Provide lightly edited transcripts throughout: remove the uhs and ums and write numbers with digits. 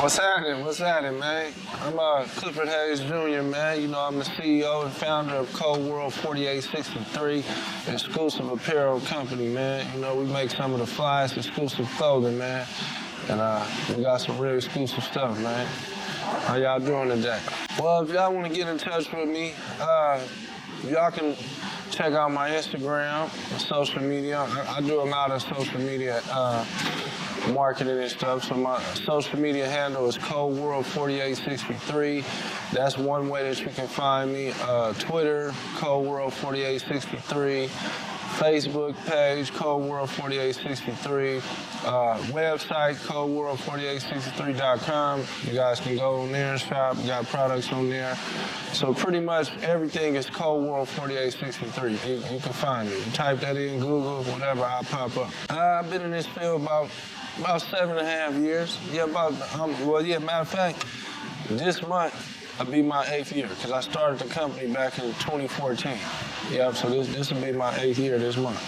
What's happening? What's happening, man? I'm Clifford Hayes Jr., man. You know, I'm the CEO and founder of Cold World 4863, exclusive apparel company, man. You know, we make some of the flyest exclusive clothing, man. And we got some real exclusive stuff, man. How y'all doing today? Well, if y'all want to get in touch with me, y'all can check out my Instagram, social media. I do a lot of social media marketing and stuff. So my social media handle is Cold World 4863. That's one way that you can find me. Twitter, Cold World 4863. Facebook page, Cold World 4863. Website, coldworld4863.com. You guys can go on there and shop. We got products on there. So pretty much everything is Cold World 4863. You can find me. You type that in Google, whatever, I'll pop up. I've been in this field about 7.5 years. Yeah, matter of fact, this month will be my 8th year because I started the company back in 2014. Yeah, so this will be my 8th year this month.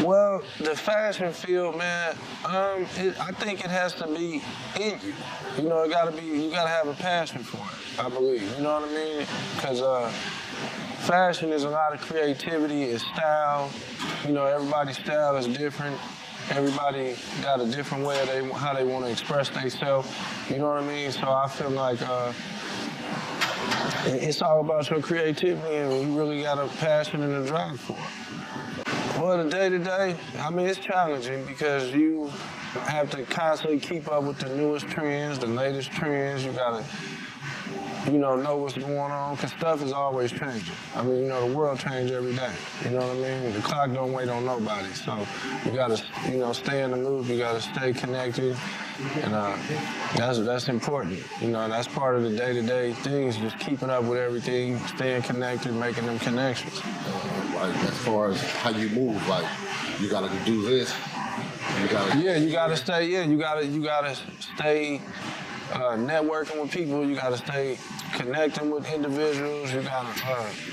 Well, the fashion field, man, I think it has to be in you. You know, you gotta have a passion for it, I believe. You know what I mean? Because fashion is a lot of creativity, it's style. You know, everybody's style is different. Everybody got a different way of how they want to express themselves. You know what I mean? So I feel like it's all about your creativity, and you really got a passion and a drive for it. Well, the day-to-day, I mean, it's challenging because you have to constantly keep up with the newest trends, the latest trends. You gotta, know what's going on, because stuff is always changing. I mean, the world changes every day. You know what I mean? The clock don't wait on nobody. So you gotta, stay in the loop. You gotta stay connected. And that's important. That's part of the day-to-day things, just keeping up with everything, staying connected, making them connections. Like, as far as how you move, like, you gotta do this, you gotta stay networking with people. You gotta stay connecting with individuals. You gotta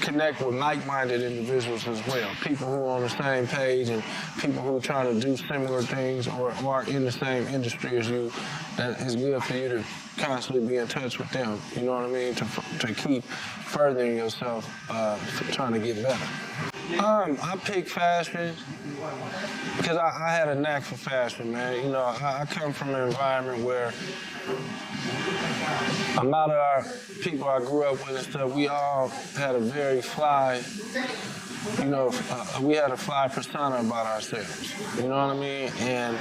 connect with like-minded individuals as well. People who are on the same page and people who are trying to do similar things or are in the same industry as you. That is good for you to constantly be in touch with them. You know what I mean? To keep furthering yourself, trying to get better. I picked fashion because I had a knack for fashion, man. I come from an environment where a lot of our people I grew up with and stuff, we all had a very fly, we had a fly persona about ourselves. You know what I mean? And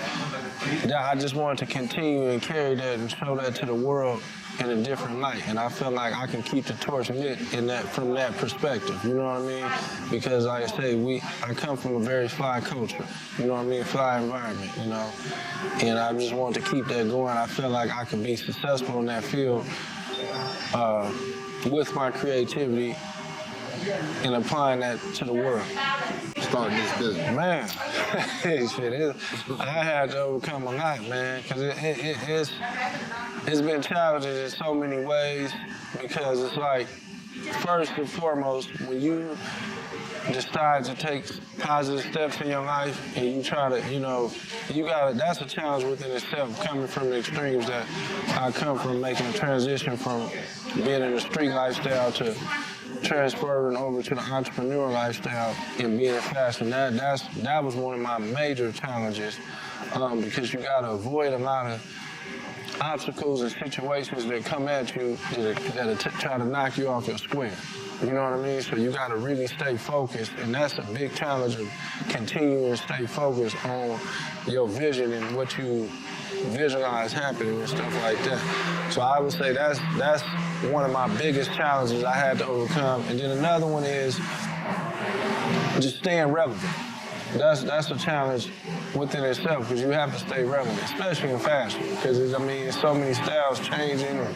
I just wanted to continue and carry that and show that to the world in a different light. And I feel like I can keep the torch lit from that perspective. You know what I mean? Because like I say, I come from a very fly culture. You know what I mean? Fly environment, And I just want to keep that going. I feel like I can be successful in that field with my creativity and applying that to the world. Starting this business. Man, I had to overcome a lot, man, because it's been challenging in so many ways, because it's like, first and foremost, when you decide to take positive steps in your life and you try to, that's a challenge within itself, coming from the extremes that I come from, making a transition from being in a street lifestyle to transferring over to the entrepreneur lifestyle and being in fashion. That was one of my major challenges, because you gotta avoid a lot of obstacles and situations that come at you that try to knock you off your square. You know what I mean? So you gotta really stay focused, and that's a big challenge, of continuing to stay focused on your vision and what you visualize happening and stuff like that. So I would say that's one of my biggest challenges I had to overcome. And then another one is just staying relevant. That's a challenge within itself, because you have to stay relevant, especially in fashion, because there's so many styles changing, and,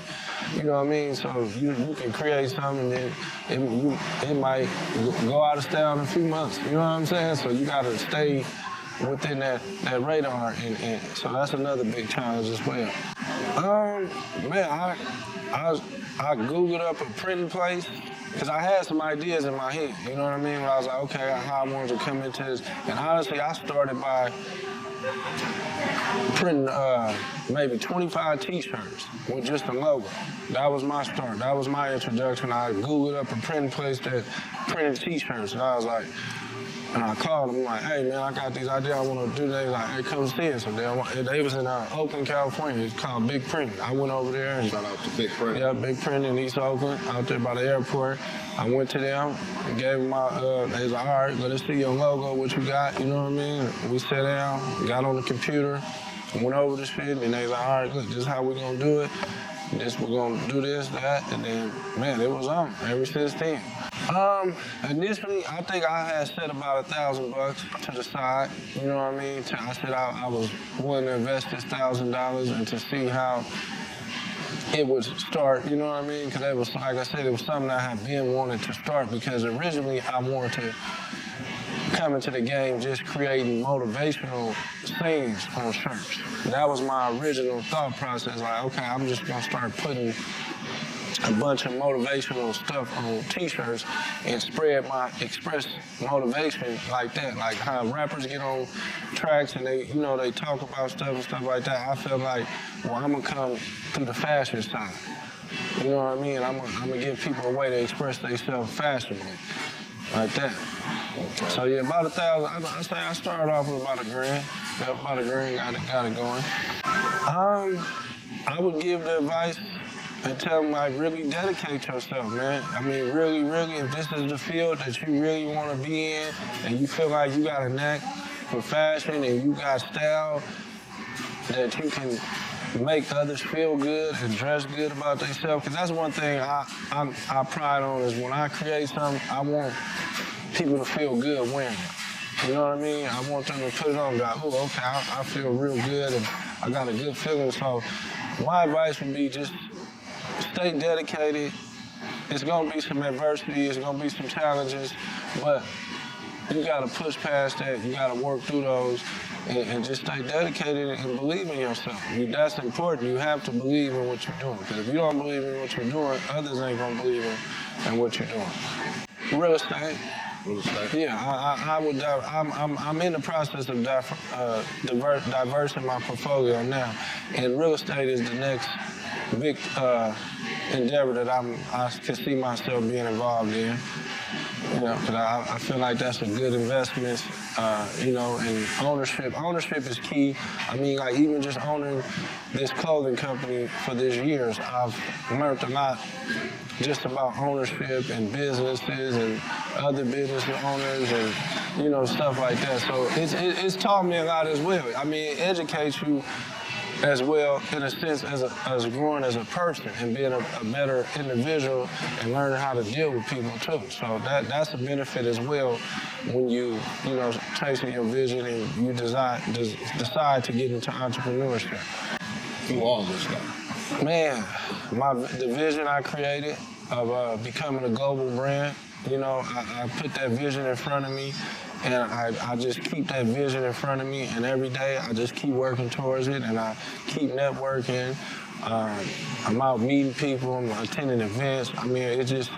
you know what I mean? So you can create something and then it might go out of style in a few months. You know what I'm saying? So you got to stay within that radar, and so that's another big challenge as well. Man, I Googled up a printing place, because I had some ideas in my head, you know what I mean? Where I was like, okay, how I wanted to come into this. And honestly, I started by printing maybe 25 T-shirts with just a logo. That was my start. That was my introduction. I Googled up a printing place that printed T-shirts, and I was like, and I called them like, hey man, I got these ideas I want to do. They like, hey, come see us. So they was in Oakland, California. It's called Big Print. I went over there and Shout out to Big Print. yeah, Big Print in East Oakland, out there by the airport. I went to them and gave them my, they was like, all right, let us see your logo, what you got, you know what I mean? We sat down, got on the computer, went over the shit, and they was like, all right, look, this is how we gonna do it. We're gonna do this, that, and then, man, it was on ever since then. Initially, I think I had set about $1,000 to the side, you know what I mean? I said I was willing to invest this $1,000 and to see how it would start, you know what I mean? Because it was, like I said, it was something I had been wanting to start because originally I wanted to come into the game just creating motivational things on shirts. That was my original thought process, like, okay, I'm just gonna start putting a bunch of motivational stuff on T-shirts and express motivation like that. Like how rappers get on tracks and they talk about stuff and stuff like that. I feel like, well, I'm gonna come through the fashion side. You know what I mean? I'm gonna give people a way to express themselves fashionably, like that. Okay. So yeah, about 1,000. I say I started off with about $1,000. Yeah, about $1,000 got it going. I would give the advice and tell them, like, really dedicate yourself, man. I mean, really, if this is the field that you really want to be in and you feel like you got a knack for fashion and you got style that you can make others feel good and dress good about themselves. Because that's one thing I pride on is when I create something, I want people to feel good wearing it. You know what I mean? I want them to put it on and go, oh, okay, I feel real good and I got a good feeling. So my advice would be just stay dedicated. It's gonna be some adversity, it's gonna be some challenges, but you gotta push past that, you gotta work through those and just stay dedicated and believe in yourself. That's important. You have to believe in what you're doing, because if you don't believe in what you're doing, others ain't gonna believe in what you're doing. Real estate. Yeah, I'm in the process of diversing my portfolio now, and real estate is the next big endeavor that I can see myself being involved in. You know, because I feel like that's a good investment. You know, and ownership. Ownership is key. I mean, like even just owning this clothing company for this years, I've learned a lot just about ownership and businesses and other business owners and, you know, stuff like that. So it's taught me a lot as well. I mean, it educates you as well, in a sense, as growing as a person and being a better individual and learning how to deal with people too. So that's a benefit as well when you know, chasing your vision and you decide to get into entrepreneurship. Through all this stuff. Man, the vision I created of becoming a global brand, you know, I put that vision in front of me, and I just keep that vision in front of me, and every day I just keep working towards it, and I keep networking. I'm out meeting people, I'm attending events. I mean, it's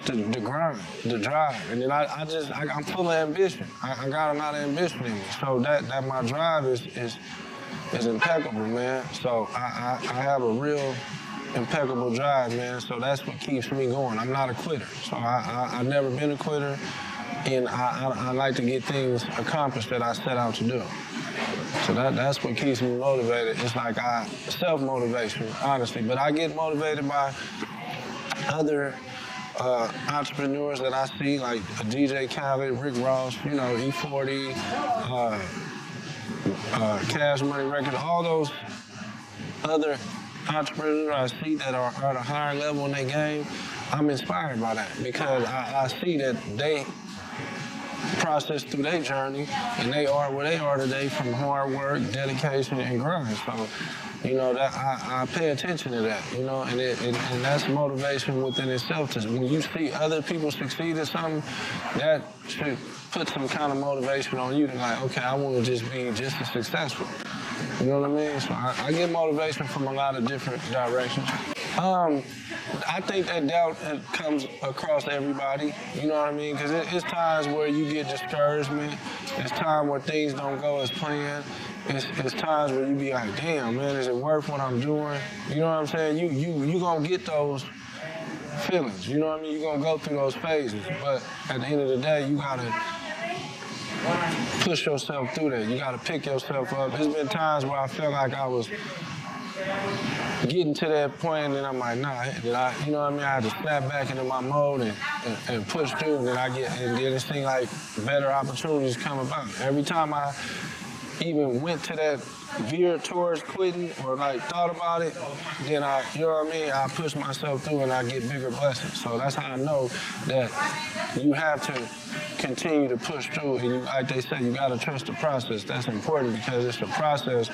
the grind, the drive, and then I'm full of ambition. I got a lot of ambition in me, so that my drive is impeccable, man. So I have a real impeccable drive, man. So that's what keeps me going. I'm not a quitter. So I've never been a quitter, and I like to get things accomplished that I set out to do. So that's what keeps me motivated. It's like self-motivation, honestly. But I get motivated by other entrepreneurs that I see, like DJ Khaled, Rick Ross, you know, E40, Cash Money Records, all those other entrepreneurs I see that are at a higher level in their game. I'm inspired by that because I see that they process through their journey and they are where they are today from hard work, dedication, and grind. So, you know, that I pay attention to that, you know, and that's motivation within itself. When you see other people succeed at something, that should put some kind of motivation on you to like, okay, I want to just be just as successful. You know what I mean? So I get motivation from a lot of different directions. I think that doubt comes across everybody. You know what I mean? Because it's times where you get discouragement. It's times where things don't go as planned. It's times where you be like, damn, man, is it worth what I'm doing? You know what I'm saying? You gonna get those feelings. You know what I mean? You're gonna go through those phases. But at the end of the day, you gotta push yourself through that. You gotta pick yourself up. There's been times where I felt like I was getting to that point, and then I'm like, nah, you know what I mean? I had to snap back into my mode and push through, and then it seemed like better opportunities come about. Every time I even went to that veer towards quitting or like thought about it, then you know what I mean? I push myself through and I get bigger blessings. So that's how I know that you have to continue to push through, and like they say, you gotta trust the process. That's important because it's the process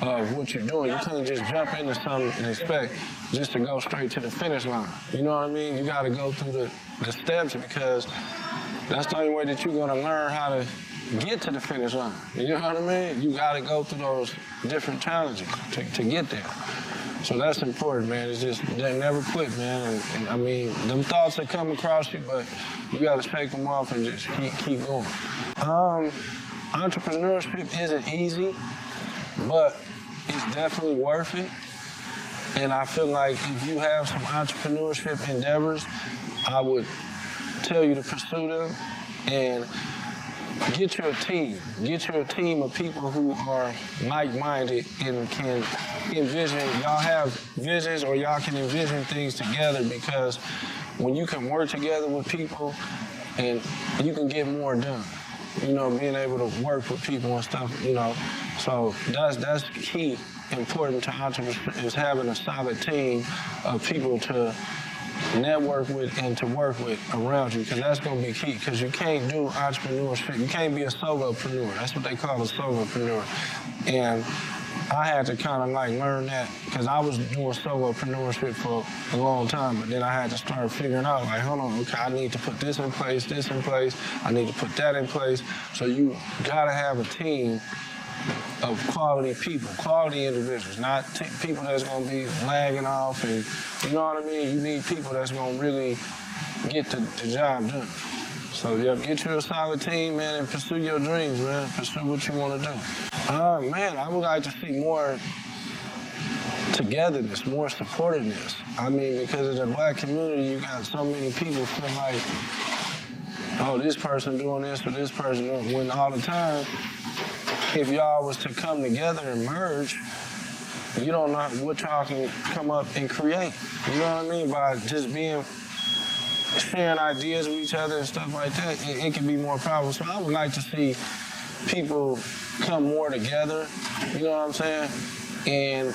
of what you're doing. You can't just jump into something and expect just to go straight to the finish line. You know what I mean? You gotta go through the steps because that's the only way that you're gonna learn how to get to the finish line. You know what I mean? You gotta go through those different challenges to get there. So that's important, man. It's just, they never quit, man. And I mean, them thoughts that come across you, but you gotta shake them off and just keep going. Entrepreneurship isn't easy, but it's definitely worth it. And I feel like if you have some entrepreneurship endeavors, I would tell you to pursue them and get you a team. Get you a team of people who are like-minded and can envision, y'all have visions or y'all can envision things together, because when you can work together with people and you can get more done. You know, being able to work with people and stuff, you know. So that's key, important to entrepreneurship, is having a solid team of people to network with and to work with around you, because that's going to be key, because you can't do entrepreneurship. You can't be a solopreneur. That's what they call a solopreneur. And I had to kind of like learn that, because I was doing solopreneurship for a long time, but then I had to start figuring out like, hold on, okay, I need to put this in place, I need to put that in place. So you gotta have a team of quality people, quality individuals, not people that's gonna be lagging off, and you know what I mean? You need people that's gonna really get the job done. So yeah, get you a solid team, man, and pursue your dreams, man. Pursue what you wanna do. Man, I would like to see more togetherness, more supportiveness. I mean, because in the Black community, you got so many people feel like, oh, this person doing this or this person doing, when all the time, if y'all was to come together and merge, you don't know what y'all can come up and create. You know what I mean? By just sharing ideas with each other and stuff like that, it can be more powerful. So I would like to see people come more together, you know what I'm saying? And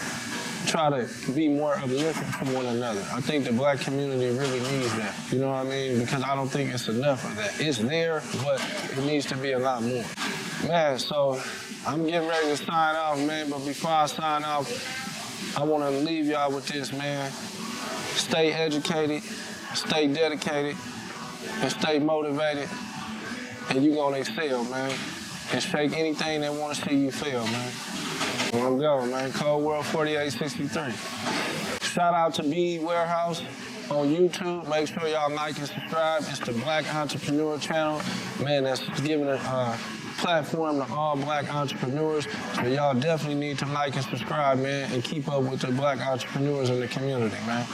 try to be more uplifting for one another. I think the Black community really needs that, you know what I mean? Because I don't think it's enough of that. It's there, but it needs to be a lot more. Man, so I'm getting ready to sign off, man, but before I sign off, I want to leave y'all with this, man. Stay educated, stay dedicated, and stay motivated, and you're going to excel, man. And shake anything that want to see you fail, man. I'm going, man. Cold World 4863. Shout out to BE Warehouse on YouTube. Make sure y'all like and subscribe. It's the Black Entrepreneur channel. Man, that's giving a platform to all Black entrepreneurs. So y'all definitely need to like and subscribe, man, and keep up with the Black entrepreneurs in the community, man.